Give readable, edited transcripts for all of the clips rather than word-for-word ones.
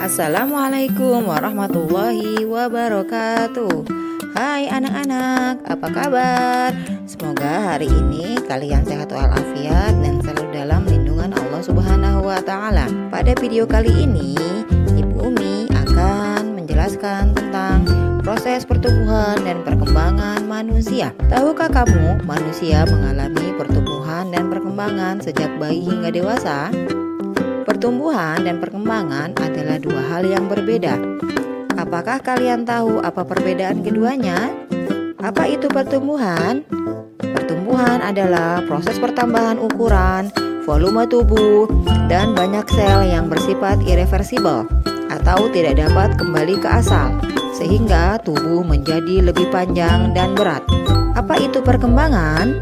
Assalamualaikum warahmatullahi wabarakatuh. Hai anak-anak, apa kabar? Semoga hari ini kalian sehat walafiat dan selalu dalam lindungan Allah Subhanahu wa Ta'ala. Pada video kali ini, Ibu Umi akan menjelaskan tentang proses pertumbuhan dan perkembangan manusia. Tahukah kamu, manusia mengalami pertumbuhan dan perkembangan sejak bayi hingga dewasa? Pertumbuhan dan perkembangan adalah dua hal yang berbeda. Apakah kalian tahu apa perbedaan keduanya? Apa itu pertumbuhan? Pertumbuhan adalah proses pertambahan ukuran, volume tubuh, dan banyak sel yang bersifat irreversibel atau tidak dapat kembali ke asal, sehingga tubuh menjadi lebih panjang dan berat. Apa itu perkembangan?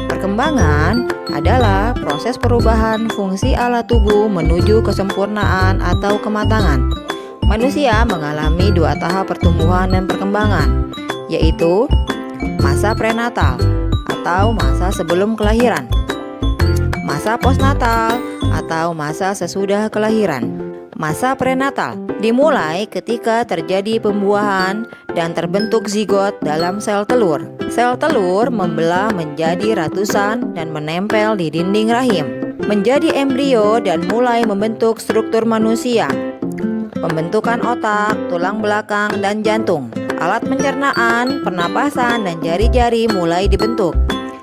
Perkembangan adalah proses perubahan fungsi alat tubuh menuju kesempurnaan atau kematangan. Manusia mengalami dua tahap pertumbuhan dan perkembangan, yaitu masa prenatal atau masa sebelum kelahiran, masa postnatal atau masa sesudah kelahiran. Masa prenatal dimulai ketika terjadi pembuahan dan terbentuk zigot dalam sel telur. Sel telur membelah menjadi ratusan dan menempel di dinding rahim, menjadi embrio dan mulai membentuk struktur manusia. Pembentukan otak, tulang belakang, dan jantung. Alat pencernaan, pernapasan, dan jari-jari mulai dibentuk.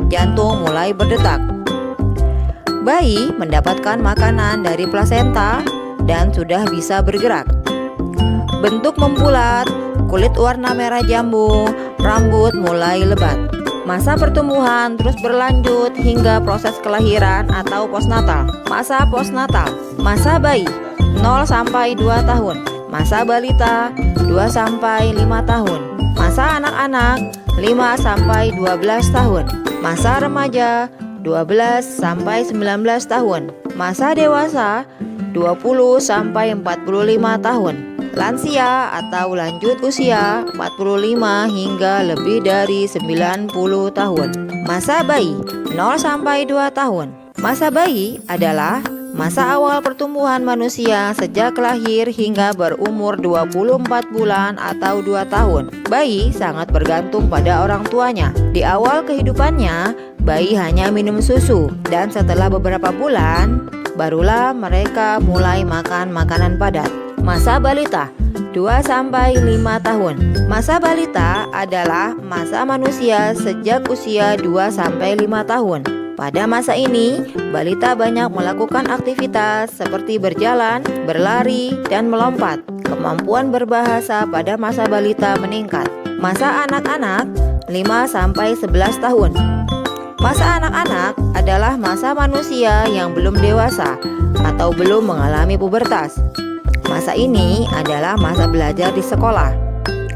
Jantung mulai berdetak. Bayi mendapatkan makanan dari plasenta dan sudah bisa bergerak. Bentuk membulat, kulit warna merah jambu, rambut mulai lebat. Masa pertumbuhan terus berlanjut hingga proses kelahiran atau postnatal. Masa postnatal, masa bayi 0 sampai 2 tahun. Masa balita 2 sampai 5 tahun. Masa anak-anak 5 sampai 12 tahun. Masa remaja 12 sampai 19 tahun. Masa dewasa 20 sampai 45 tahun. Lansia atau lanjut usia 45 hingga lebih dari 90 tahun. Masa bayi 0 sampai 2 tahun. Masa bayi adalah masa awal pertumbuhan manusia sejak lahir hingga berumur 24 bulan atau 2 tahun. Bayi sangat bergantung pada orang tuanya. Di awal kehidupannya, bayi hanya minum susu dan setelah beberapa bulan barulah mereka mulai makan makanan padat. Masa balita 2 sampai 5 tahun. Masa balita adalah masa manusia sejak usia 2 sampai 5 tahun. Pada masa ini, balita banyak melakukan aktivitas seperti berjalan, berlari, dan melompat. Kemampuan berbahasa pada masa balita meningkat. Masa anak-anak 5 sampai 11 tahun. Masa anak-anak adalah masa manusia yang belum dewasa atau belum mengalami pubertas. Masa ini adalah masa belajar di sekolah.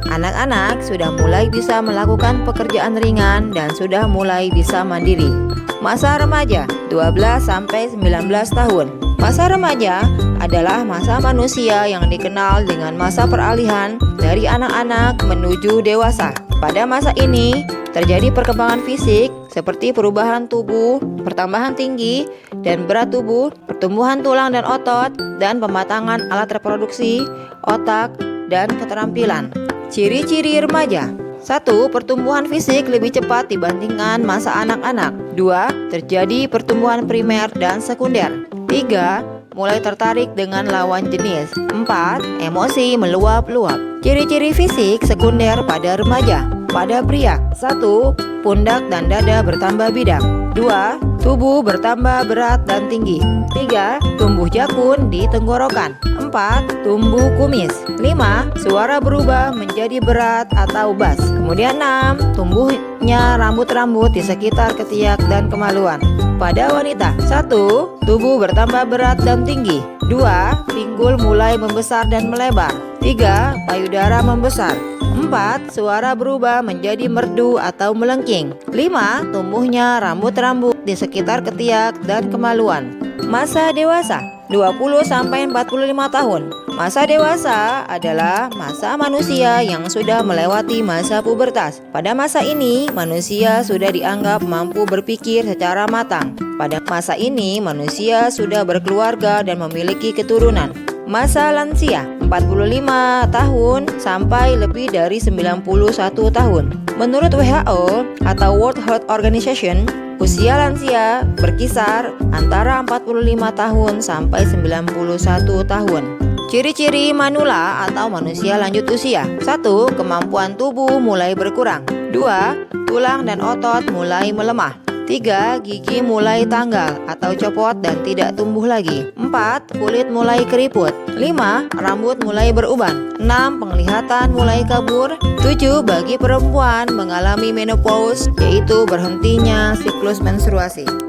Anak-anak sudah mulai bisa melakukan pekerjaan ringan dan sudah mulai bisa mandiri. Masa remaja 12 sampai 19 tahun. Masa remaja adalah masa manusia yang dikenal dengan masa peralihan dari anak-anak menuju dewasa. Pada masa ini terjadi perkembangan fisik seperti perubahan tubuh, pertambahan tinggi dan berat tubuh, pertumbuhan tulang dan otot, dan pematangan alat reproduksi, otak, dan keterampilan. Ciri-ciri remaja. 1. Pertumbuhan fisik lebih cepat dibandingkan masa anak-anak. 2. Terjadi pertumbuhan primer dan sekunder. 3. Mulai tertarik dengan lawan jenis. 4. Emosi meluap-luap. Ciri-ciri fisik sekunder pada remaja. Pada pria, 1. Pundak dan dada bertambah bidang. 2. Tubuh bertambah berat dan tinggi. 3. Tumbuh jakun di tenggorokan. 4. Tumbuh kumis. 5. Suara berubah menjadi berat atau bass. Kemudian 6. Tumbuhnya rambut-rambut di sekitar ketiak dan kemaluan. Pada wanita, 1. Tubuh bertambah berat dan tinggi. 2. Pinggul mulai membesar dan melebar. 3. Payudara membesar. 4. Suara berubah menjadi merdu atau melengking. 5. Tumbuhnya rambut-rambut di sekitar ketiak dan kemaluan. Masa dewasa 20 sampai 45 tahun. Masa dewasa adalah masa manusia yang sudah melewati masa pubertas. Pada masa ini, manusia sudah dianggap mampu berpikir secara matang. Pada masa ini, manusia sudah berkeluarga dan memiliki keturunan. Masa lansia 45 tahun sampai lebih dari 91 tahun. Menurut WHO atau World Health Organization, usia lansia berkisar antara 45 tahun sampai 91 tahun. Ciri-ciri manula atau manusia lanjut usia. 1. Kemampuan tubuh mulai berkurang. 2. Tulang dan otot mulai melemah. 3. Gigi mulai tanggal atau copot dan tidak tumbuh lagi. 4. Kulit mulai keriput. 5. Rambut mulai beruban. 6. Penglihatan mulai kabur. 7. Bagi perempuan mengalami menopause, yaitu berhentinya siklus menstruasi.